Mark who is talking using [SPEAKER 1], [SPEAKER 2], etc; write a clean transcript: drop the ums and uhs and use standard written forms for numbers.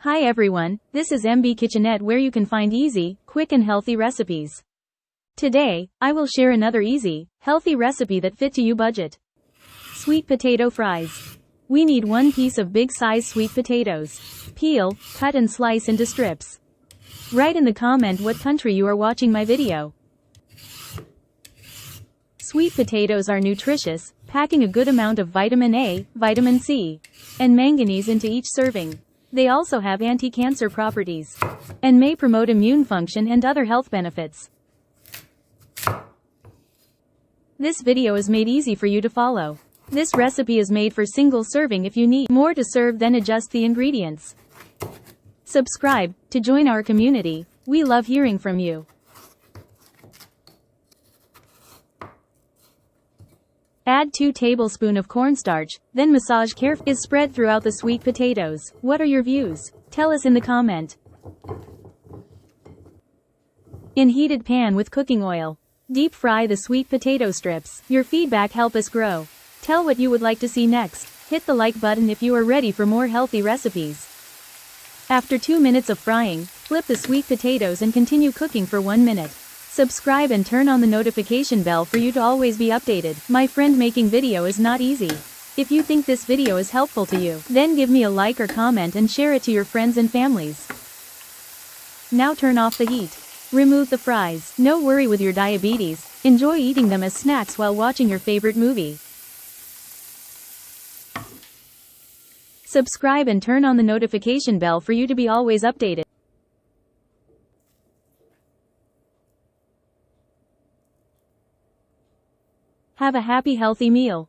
[SPEAKER 1] Hi everyone, this is MB Kitchenette where you can find easy, quick and healthy recipes. Today, I will share another easy, healthy recipe that fit to you budget. Sweet potato fries. We need 1 piece of big size sweet potatoes. Peel, cut and slice into strips. Write in the comment what country you are watching my video. Sweet potatoes are nutritious, packing a good amount of vitamin A, vitamin C, and manganese into each serving. They also have anti-cancer properties and may promote immune function and other health benefits. This video is made easy for you to follow. This recipe is made for single serving. If you need more to serve, then adjust the ingredients. Subscribe to join our community. We love hearing from you. Add 2 tablespoons of cornstarch, then massage carefully. Is spread throughout the sweet potatoes. What are your views? Tell us in the comment. In heated pan with cooking oil. Deep fry the sweet potato strips. Your feedback help us grow. Tell what you would like to see next. Hit the like button if you are ready for more healthy recipes. After 2 minutes of frying, flip the sweet potatoes and continue cooking for 1 minute. Subscribe and turn on the notification bell for you to always be updated. My friend, making video is not easy. If you think this video is helpful to you, then give me a like or comment and share it to your friends and families. Now turn off the heat. Remove the fries. No worry with your diabetes. Enjoy eating them as snacks while watching your favorite movie. Subscribe and turn on the notification bell for you to be always updated. Have a happy, healthy meal.